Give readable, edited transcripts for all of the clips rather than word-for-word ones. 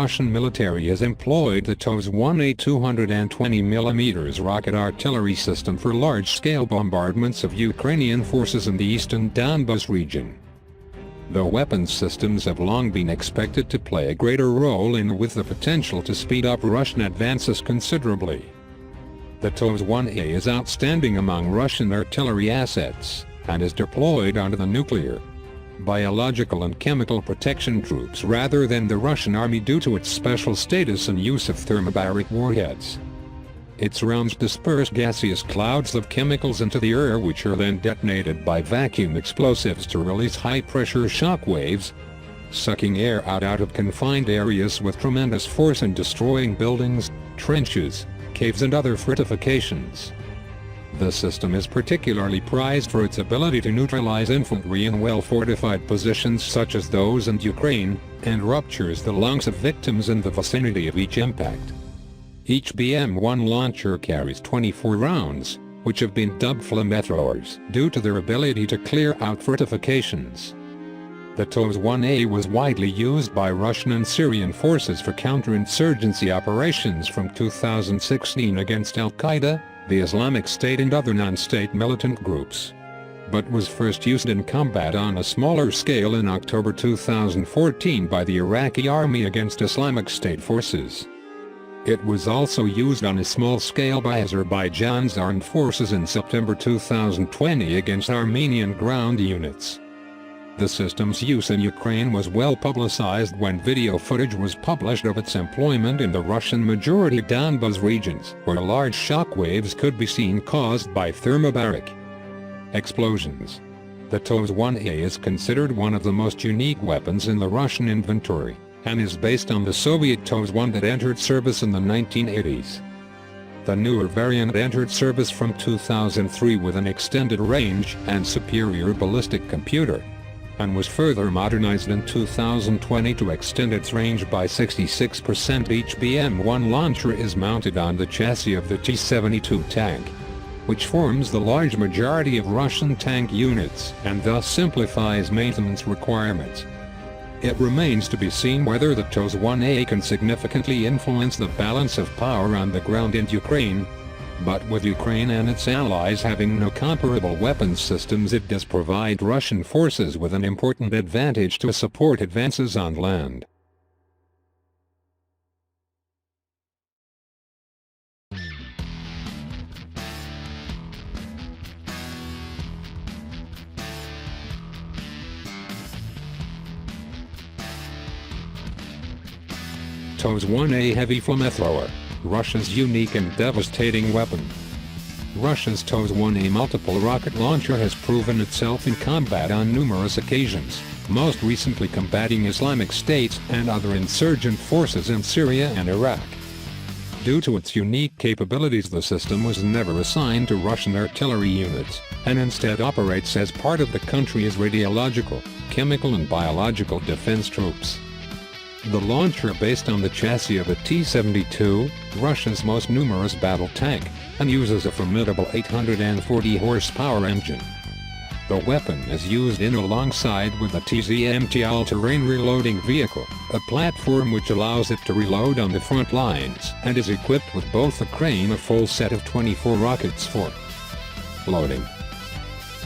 Russian military has employed the TOS-1A 220mm rocket artillery system for large-scale bombardments of Ukrainian forces in the eastern Donbas region. The weapons systems have long been expected to play a greater role with the potential to speed up Russian advances considerably. The TOS-1A is outstanding among Russian artillery assets, and is deployed under the nuclear, biological and chemical protection troops rather than the Russian army due to its special status and use of thermobaric warheads. Its rounds disperse gaseous clouds of chemicals into the air, which are then detonated by vacuum explosives to release high-pressure shock waves, sucking air out of confined areas with tremendous force and destroying buildings, trenches, caves and other fortifications. The system is particularly prized for its ability to neutralize infantry in well-fortified positions such as those in Ukraine, and ruptures the lungs of victims in the vicinity of each impact. Each BM-1 launcher carries 24 rounds, which have been dubbed flamethrowers due to their ability to clear out fortifications. The TOS-1A was widely used by Russian and Syrian forces for counterinsurgency operations from 2016 against Al-Qaeda, the Islamic State and other non-state militant groups, but was first used in combat on a smaller scale in October 2014 by the Iraqi army against Islamic State forces. It was also used on a small scale by Azerbaijan's armed forces in September 2020 against Armenian ground units. The system's use in Ukraine was well publicized when video footage was published of its employment in the Russian-majority Donbas regions, where large shock waves could be seen caused by thermobaric explosions. The TOS-1A is considered one of the most unique weapons in the Russian inventory, and is based on the Soviet TOS-1 that entered service in the 1980s. The newer variant entered service from 2003 with an extended range and superior ballistic computer, and was further modernized in 2020 to extend its range by 66%. Each BM-1 launcher is mounted on the chassis of the T-72 tank, which forms the large majority of Russian tank units and thus simplifies maintenance requirements. It remains to be seen whether the TOS-1A can significantly influence the balance of power on the ground in Ukraine, but with Ukraine and its allies having no comparable weapons systems, it does provide Russian forces with an important advantage to support advances on land. TOS-1A heavy flamethrower, Russia's unique and devastating weapon. Russia's TOS-1A multiple rocket launcher has proven itself in combat on numerous occasions, most recently combating Islamic State and other insurgent forces in Syria and Iraq. Due to its unique capabilities, the system was never assigned to Russian artillery units, and instead operates as part of the country's radiological, chemical and biological defense troops. The launcher based on the chassis of a T-72, Russia's most numerous battle tank, and uses a formidable 840 horsepower engine. The weapon is used alongside with the TZMT all-terrain reloading vehicle, a platform which allows it to reload on the front lines, and is equipped with both a crane and a full set of 24 rockets for loading.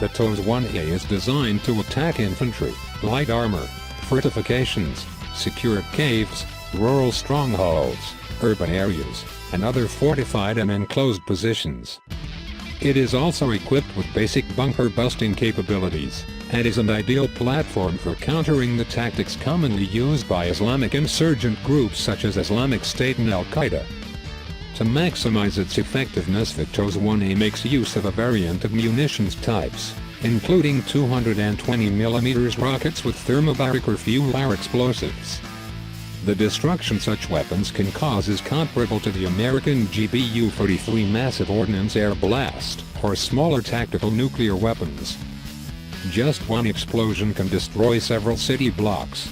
The TOS-1A is designed to attack infantry, light armor, fortifications, secure caves, rural strongholds, urban areas, and other fortified and enclosed positions. It is also equipped with basic bunker-busting capabilities, and is an ideal platform for countering the tactics commonly used by Islamic insurgent groups such as Islamic State and Al-Qaeda. To maximize its effectiveness, the TOS-1A makes use of a variant of munitions types, including 220mm rockets with thermobaric or fuel-air explosives. The destruction such weapons can cause is comparable to the American GBU-43 massive ordnance air blast, or smaller tactical nuclear weapons. Just one explosion can destroy several city blocks.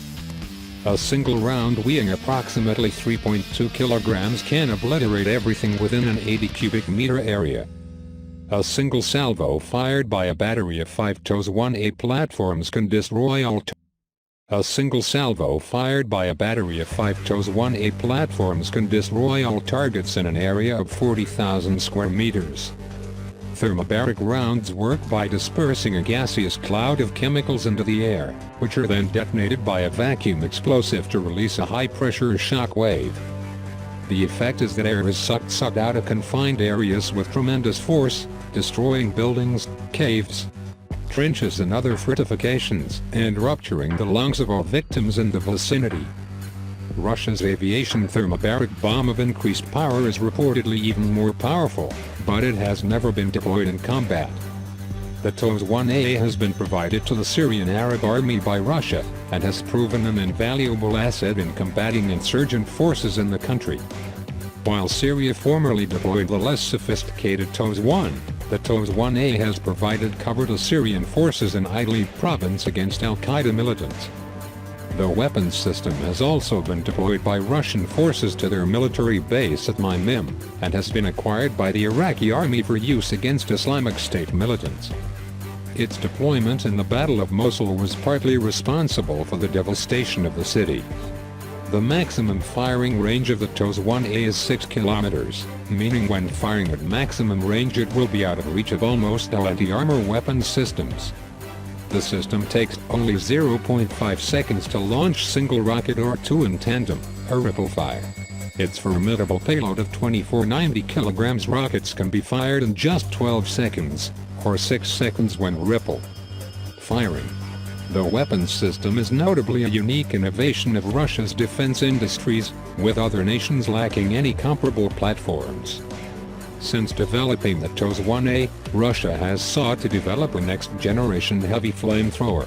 A single round weighing approximately 3.2 kilograms can obliterate everything within an 80 cubic meter area. A single salvo fired by a battery of 5 TOS-1A platforms can destroy all A single salvo fired by a battery of 5 TOS-1A platforms can destroy all targets in an area of 40,000 square meters. Thermobaric rounds work by dispersing a gaseous cloud of chemicals into the air, which are then detonated by a vacuum explosive to release a high-pressure shock wave. The effect is that air is sucked out of confined areas with tremendous force, destroying buildings, caves, trenches and other fortifications, and rupturing the lungs of all victims in the vicinity. Russia's aviation thermobaric bomb of increased power is reportedly even more powerful, but it has never been deployed in combat. The TOS-1A has been provided to the Syrian Arab Army by Russia, and has proven an invaluable asset in combating insurgent forces in the country. While Syria formerly deployed the less sophisticated TOS-1, the TOS-1A has provided cover to Syrian forces in Idlib province against al-Qaeda militants. The weapons system has also been deployed by Russian forces to their military base at Mimim, and has been acquired by the Iraqi army for use against Islamic State militants. Its deployment in the Battle of Mosul was partly responsible for the devastation of the city. The maximum firing range of the TOS-1A is 6 kilometers, meaning when firing at maximum range it will be out of reach of almost all anti-armor weapons systems. The system takes only 0.5 seconds to launch single rocket or two in tandem, a ripple fire. Its formidable payload of 2490 kilograms rockets can be fired in just 12 seconds, or 6 seconds when ripple firing. The weapons system is notably a unique innovation of Russia's defense industries, with other nations lacking any comparable platforms. Since developing the TOS-1A, Russia has sought to develop a next-generation heavy flamethrower.